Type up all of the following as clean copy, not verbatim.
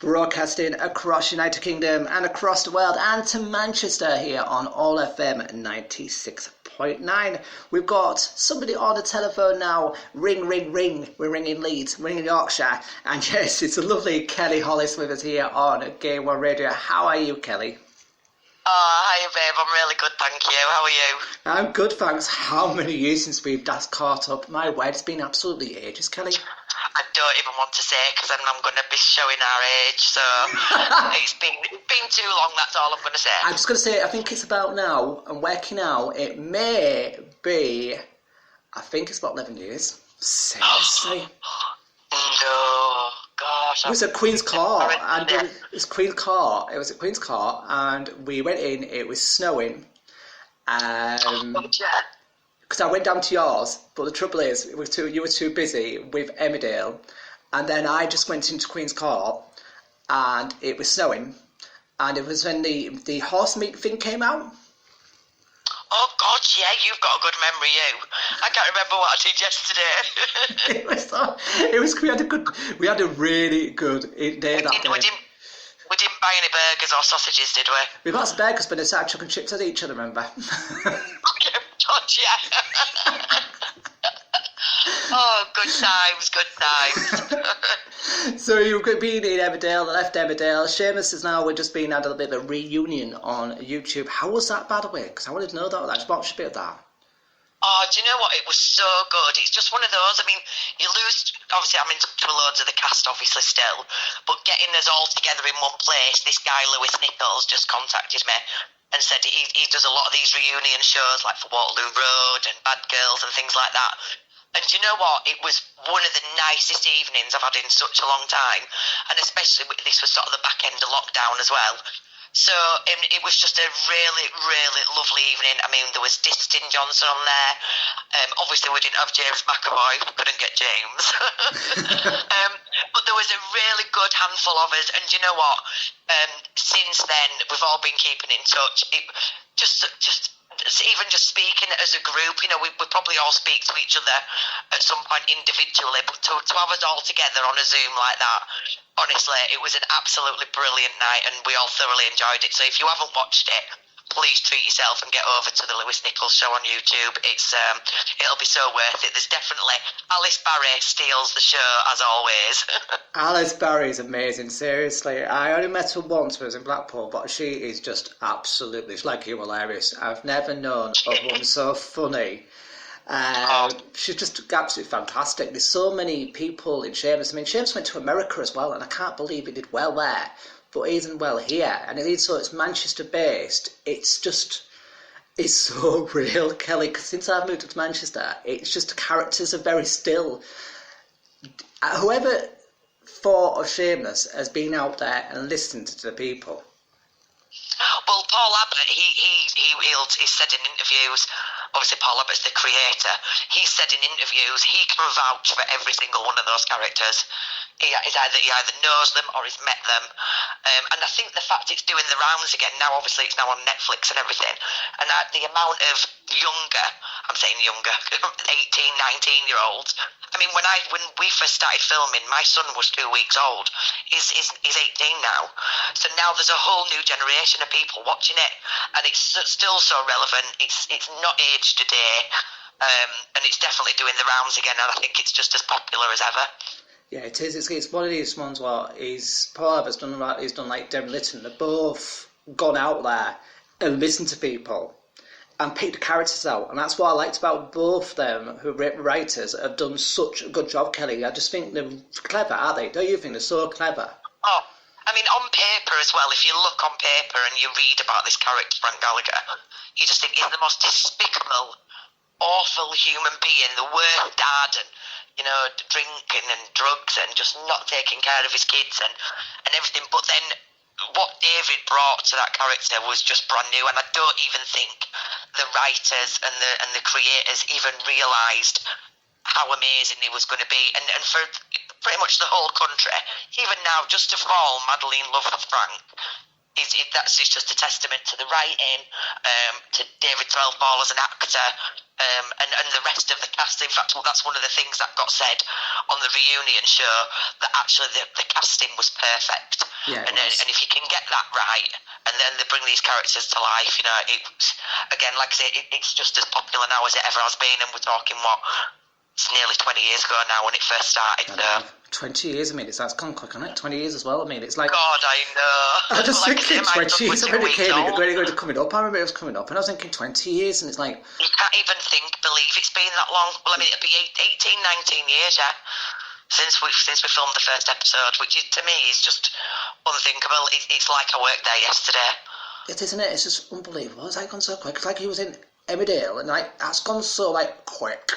Broadcasting across the United Kingdom and across the world and to Manchester here on All FM 96.9. We've got somebody on the telephone now. Ring, ring, ring. We're ringing Leeds, ringing Yorkshire. And yes, it's a lovely Kelli Hollis with us here on Game One Radio. How are you, Kelli? Oh, hi babe, I'm really good, thank you. How are you? I'm good, thanks. How many years since we've just caught up? My word, it's been absolutely ages, Kelli. I don't even want to say because then I'm going to be showing our age, so it's been too long, that's all I'm going to say. I'm just going to say, I think it's about now, and working out, it may be, I think it's about 11 years. Seriously. No, gosh. It was at Queen's Court, and it was Queen's Court. It was at Queen's Court, and we went in. It was snowing, because I went down to yours. But the trouble is, you were too busy with Emmerdale, and then I just went into Queen's Court, and it was snowing, and it was when the horse meat thing came out. Oh God, yeah, you've got a good memory, you. I can't remember what I did yesterday. We had a really good day that day. We didn't buy any burgers or sausages, did we? We bought some burgers, but they started chucking chips at each other, remember? Okay, God, yeah. Oh, good times. So you've been in Emmerdale, left Emmerdale. Seamus is now, we're just being had a bit of a reunion on YouTube. How was that, by the way? Because I wanted to know that. I just watched a bit of that. Oh, do you know what? It was so good. It's just one of those. I mean, you lose. Obviously, I'm in touch with loads of the cast, obviously, still. But getting us all together in one place, this guy, Lewis Nichols, just contacted me and said he does a lot of these reunion shows, like for Waterloo Road and Bad Girls and things like that. And do you know what? It was one of the nicest evenings I've had in such a long time. And especially, this was sort of the back end of lockdown as well. So it was just a really, really lovely evening. I mean, there was Distin Johnson on there. Obviously, we didn't have James McAvoy. We couldn't get James. But there was a really good handful of us. And you know what? Since then, we've all been keeping in touch. It even just speaking as a group, you know, we probably all speak to each other at some point individually, but to have us all together on a Zoom like that, honestly, it was an absolutely brilliant night and we all thoroughly enjoyed it. So if you haven't watched it, please treat yourself and get over to the Lewis Nichols show on YouTube. It'll be so worth it. There's definitely Alice Barry steals the show as always. Alice Barry is amazing, seriously. I only met her once when I was in Blackpool, but she is just absolutely, she's like you, hilarious. I've never known a woman so funny. She's just absolutely fantastic. There's so many people in Seamus. I mean, Seamus went to America as well, and I can't believe he did well there. But he isn't well here, and so it's Manchester based. It's so real, Kelli. Because since I've moved to Manchester, it's just the characters are very still. Whoever thought of Seamus has been out there and listened to the people. Well, Paul Abbott, he said in interviews, obviously Paul Abbott's the creator, he said in interviews he can vouch for every single one of those characters. He either knows them or he's met them. And I think the fact it's doing the rounds again, now obviously it's now on Netflix and everything, and the amount of younger, I'm saying younger, 18, 19-year-olds, I mean, when we first started filming, my son was 2 weeks old. He's 18 now. So now there's a whole new generation of people watching it, and it's still so relevant. It's not aged today, and it's definitely doing the rounds again, and I think it's just as popular as ever. Yeah, it is. It's one of these ones where Paul Abbott's done like Derek Litton. They've both gone out there and listened to people and picked the characters out. And that's what I liked about both them, who writers, have done such a good job, Kelli. I just think they're clever, aren't they? Don't you think they're so clever? Oh, I mean, on paper as well, if you look on paper and you read about this character, Frank Gallagher, you just think he's the most despicable, awful human being, the worst dad, and you know, drinking and drugs and just not taking care of his kids and everything. But then what David brought to that character was just brand new, and I don't even think the writers and the creators even realised how amazing he was going to be. And for pretty much the whole country, even now, just to fall madly in love with Frank, that's just a testament to the writing, to David Twelveball as an actor, and the rest of the cast. In fact, that's one of the things that got said on the reunion show, that actually the casting was perfect. Yeah, and if you can get that right, and then they bring these characters to life, you know, it's again, like I say, it's just as popular now as it ever has been, and we're talking it's nearly 20 years ago now when it first started. 20 years, I mean, that's gone quick, isn't it? 20 years as well, I mean, it's like... God, I know. I just thinking 20 years, I mean, it came coming up, I remember it was coming up, and I was thinking 20 years, and it's like... You can't even believe it's been that long. Well, I mean, it'll be 18, 19 years, yeah, since we filmed the first episode, which is, to me is just unthinkable. It's like I worked there yesterday. It isn't it? It's just unbelievable. It's like gone so quick. It's like he was in Emmerdale, and like that's gone so like quick.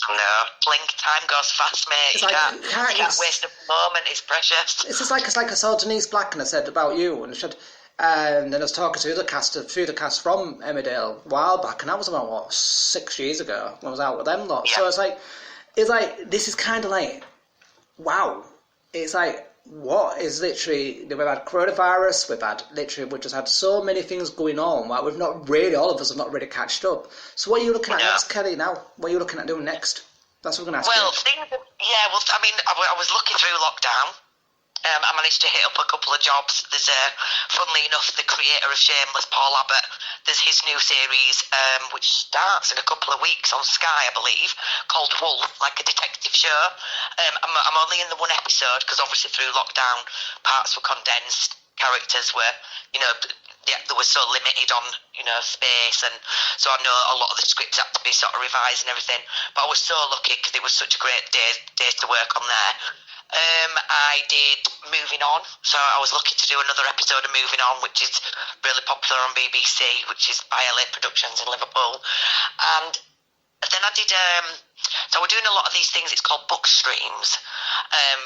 No, blink, time goes fast, mate. It's you like, can't waste a moment. It's precious. It's just like I saw Denise Black and I said about you, and I said, and then I was talking to a few of the cast from Emmerdale a while back, and that was about 6 years ago when I was out with them lot. Yeah. So it's like this is kind of like wow. It's like what is literally we've had coronavirus, we've just had so many things going on. Like we've not really, all of us have not really catched up. So what are you looking at next, Kelly? Now, what are you looking at doing next? That's what I'm going to ask you. I mean, I was looking through lockdown. I managed to hit up a couple of jobs. There's, funnily enough, the creator of Shameless, Paul Abbott. There's his new series, which starts in a couple of weeks on Sky, I believe, called Wolf, like a detective show. I'm only in the one episode because obviously through lockdown, parts were condensed. Characters were, they were so limited on, space, and so I know a lot of the scripts had to be sort of revised and everything. But I was so lucky because it was such a great day to work on there. I did Moving On, so I was lucky to do another episode of Moving On, which is really popular on BBC, which is by LA Productions in Liverpool. And then I did, so we're doing a lot of these things, it's called book streams,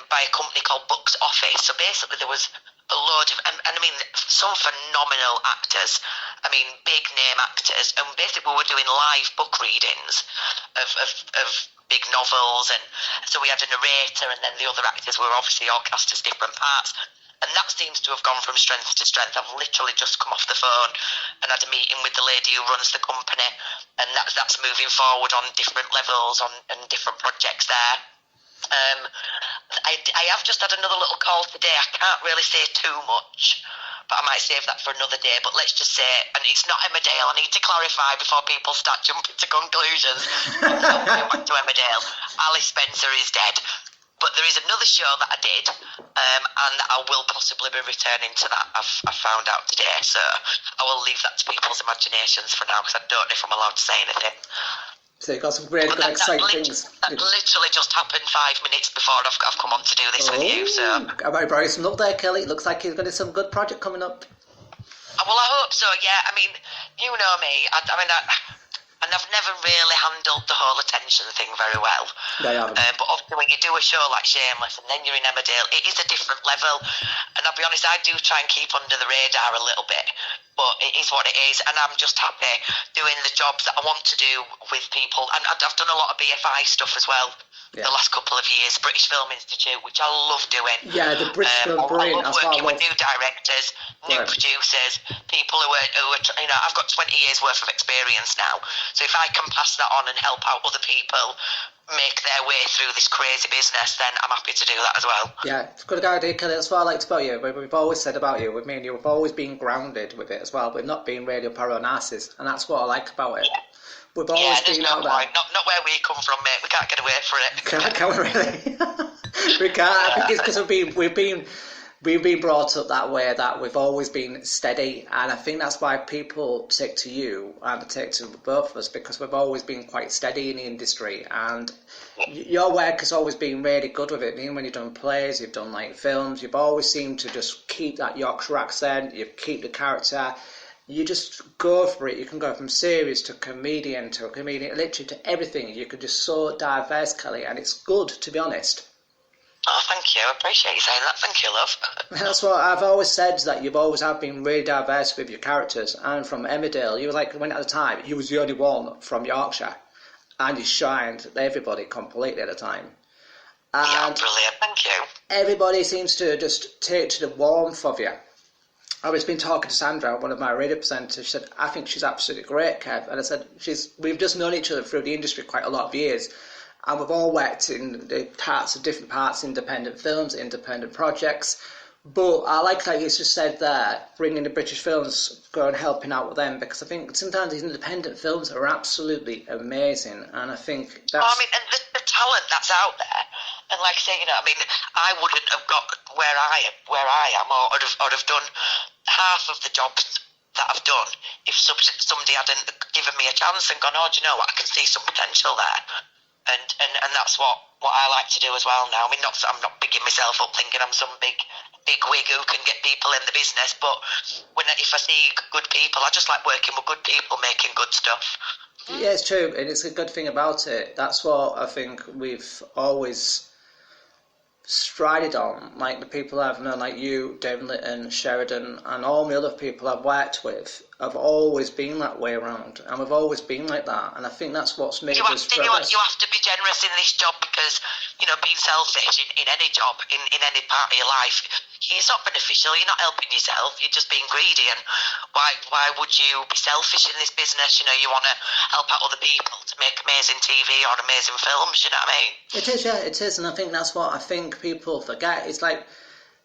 by a company called Books Office. So basically there was a load of, and I mean, some phenomenal actors, I mean, big name actors, and basically we were doing live book readings of big novels, and so we had a narrator, and then the other actors were obviously all cast as different parts, and that seems to have gone from strength to strength. I've literally just come off the phone and had a meeting with the lady who runs the company, and that's moving forward on different levels and different projects there. I have just had another little call today. I can't really say too much, but I might save that for another day. But let's just say, and it's not Emmerdale, I need to clarify before people start jumping to conclusions. Back to Emmerdale, Alice Spencer is dead. But there is another show that I did, and I will possibly be returning to that. I've found out today, so I will leave that to people's imaginations for now, because I don't know if I'm allowed to say anything. So you've got some great, good, exciting things. That literally just happened 5 minutes before I've come on to do this with you. So I might borrow some luck there, Kelly. It looks like you've got some good project coming up. Well, I hope so, yeah. I mean, you know me. And I've never really handled the whole attention thing very well. No, you haven't. But obviously when you do a show like Shameless and then you're in Emmerdale, it is a different level. And I'll be honest, I do try and keep under the radar a little bit. But it is what it is, and I'm just happy doing the jobs that I want to do with people. And I've done a lot of BFI stuff as well the last couple of years, British Film Institute, which I love doing. Yeah, the British Film, brilliant. I love working with new directors, new producers, people who are, I've got 20 years worth of experience now. So if I can pass that on and help out other people make their way through this crazy business, then I'm happy to do that as well. Yeah, it's a good idea, Kelly. That's what I liked about you. We've always said about you, with me and you, we've always been grounded with it as well. We've not been radio up our own asses, and that's what I like about it. Yeah. We've always been out there. Not where we come from, mate. We can't get away from it. Can we really? We can't. I think it's because we've been brought up that way, that we've always been steady, and I think that's why people take to you and take to both of us, because we've always been quite steady in the industry, and your work has always been really good with it. Even when you've done plays, you've done like films, you've always seemed to just keep that Yorkshire accent, you keep the character, you just go for it. You can go from serious to comedian, literally to everything. You could just so diverse, Kelly, and it's good, to be honest. Oh, thank you. I appreciate you saying that. Thank you, love. That's what I've always said, that you've always have been really diverse with your characters. And from Emmerdale, you were like, when at the time, you was the only one from Yorkshire, and you shined everybody completely at the time. And yeah, brilliant. Thank you. Everybody seems to just take to the warmth of you. I was been talking to Sandra, one of my radio presenters. She said, I think she's absolutely great, Kev. And I said, we've just known each other through the industry quite a lot of years. And we've all worked in the different parts, independent films, independent projects. But I like that you just said there, bringing the British films, go and helping out with them, because I think sometimes these independent films are absolutely amazing, and I think Oh, I that's mean, and the talent that's out there, and like I say, I mean, I wouldn't have got where I am, or have done half of the jobs that I've done if somebody hadn't given me a chance and gone, oh, do you know what? I can see some potential there, and that's what I like to do as well now. I mean, I'm not bigging myself up thinking I'm some big wig who can get people in the business, but if I see good people, I just like working with good people making good stuff. yeah, it's true, and it's a good thing about it. That's what I think we've always strided on. Like the people I've known, like you, David Litton, Sheridan, and all the other people I've worked with, have always been that way around, and we've always been like that. And I think that's what's made us progress. You have to be generous in this job because being selfish in any job, in any part of your life, it's not beneficial. You're not helping yourself. You're just being greedy. And why would you be selfish in this business? You want to help out other people to make amazing TV or amazing films. You know what I mean? It is, yeah, it is, and I think that's what I think people forget. It's like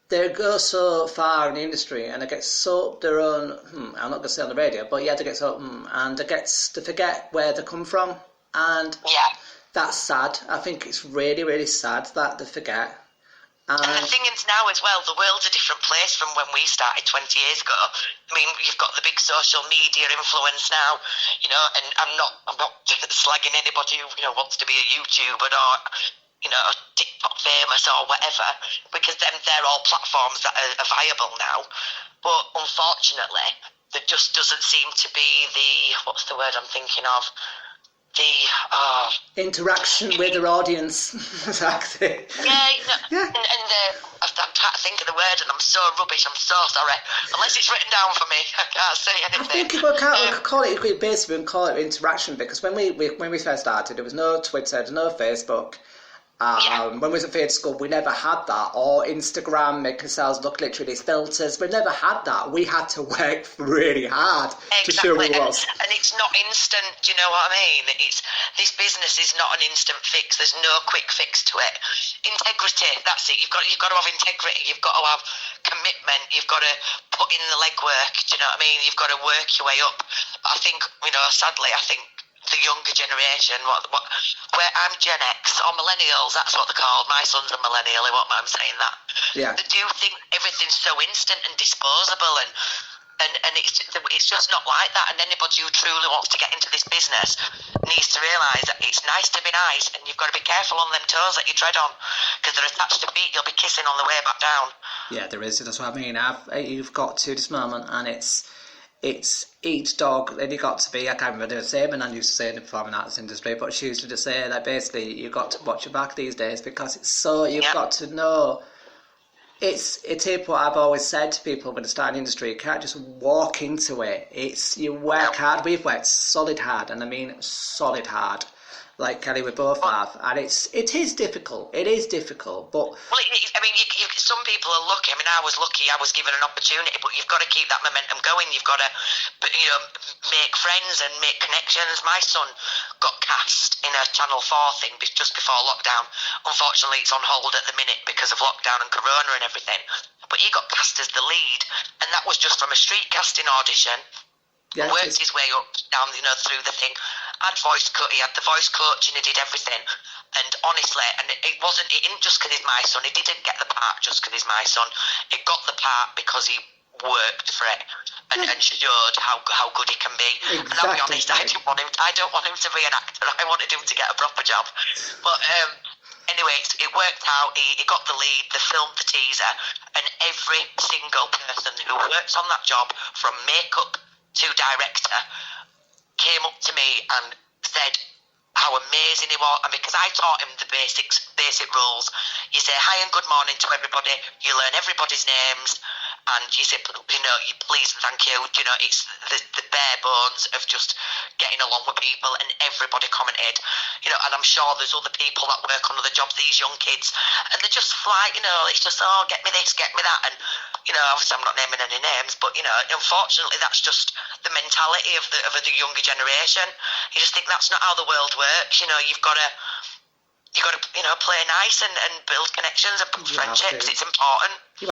they go so far in the industry and they get so up their own, I'm not going to say on the radio, but yeah, they get so, and they forget where they come from, and Yeah. that's sad. I think it's really, really sad that they forget. And the thing is now as well, the world's a different place from when we started 20 years ago. I mean, you've got the big social media influence now, and I'm not slagging anybody who wants to be a YouTuber or TikTok famous or whatever, because they're all platforms that are viable now. But unfortunately, there just doesn't seem to be what's the word I'm thinking of? Interaction with their audience. Exactly. Yeah. And I'm trying to think of the word, and I'm so rubbish. I'm so sorry. Unless it's written down for me, I can't say anything. I think we could call it basically. We call it interaction, because when we first started, there was no Twitter, there was no Facebook. When we was at theatre school, we never had that, or Instagram making ourselves look literally as filters. We never had that. We had to work really hard to show who it was. And it's not instant. Do you know what I mean? This business is not an instant fix. There's no quick fix to it. Integrity. That's it. You've got to have integrity. You've got to have commitment. You've got to put in the legwork. Do you know what I mean? You've got to work your way up. I think sadly, the younger generation, where I'm Gen X or millennials, that's what they're called. My son's a millennial, he won't mind saying that. Yeah. They do think everything's so instant and disposable, and it's just not like that. And anybody who truly wants to get into this business needs to realise that it's nice to be nice, and you've got to be careful on them toes that you tread on, because they're attached to feet you'll be kissing on the way back down. Yeah, there is. That's what I mean. You've got to this moment, and it's each dog, and you got to be, I can't remember the same, and I used to say in the performing arts industry, but she used to just say that basically you've got to watch your back these days, because it's so, you've got to know, it's what I've always said to people when they start an industry, you can't just walk into it, you work hard. We've worked solid hard, and I mean solid hard, like Kelly, we both have, and it is difficult. It is difficult, but some people are lucky. I mean, I was lucky. I was given an opportunity, but you've got to keep that momentum going. You've got to, make friends and make connections. My son got cast in a Channel 4 thing just before lockdown. Unfortunately, it's on hold at the minute because of lockdown and Corona and everything. But he got cast as the lead, and that was just from a street casting audition. Yeah, worked his way up down, through the thing. He had the voice coach, and he did everything. And honestly, and it didn't just because he's my son. He didn't get the part just because he's my son. He got the part because he worked for it and showed how good he can be. Exactly. And I'll be honest, I don't want him to be an actor. I wanted him to get a proper job. But anyway, it worked out. He got the lead. They filmed the teaser, and every single person who works on that job, from makeup to director, came up to me and said how amazing he was. And because I taught him the basic rules, you say hi and good morning to everybody, you learn everybody's names, and you say, you please and thank you. It's the bare bones of just getting along with people, and everybody commented. And I'm sure there's other people that work on other jobs, these young kids, and they're just like, it's just, oh, get me this, get me that, and obviously I'm not naming any names, but unfortunately that's just the mentality of the younger generation. You just think that's not how the world works. You've got to play nice and build connections and friendships. It's important.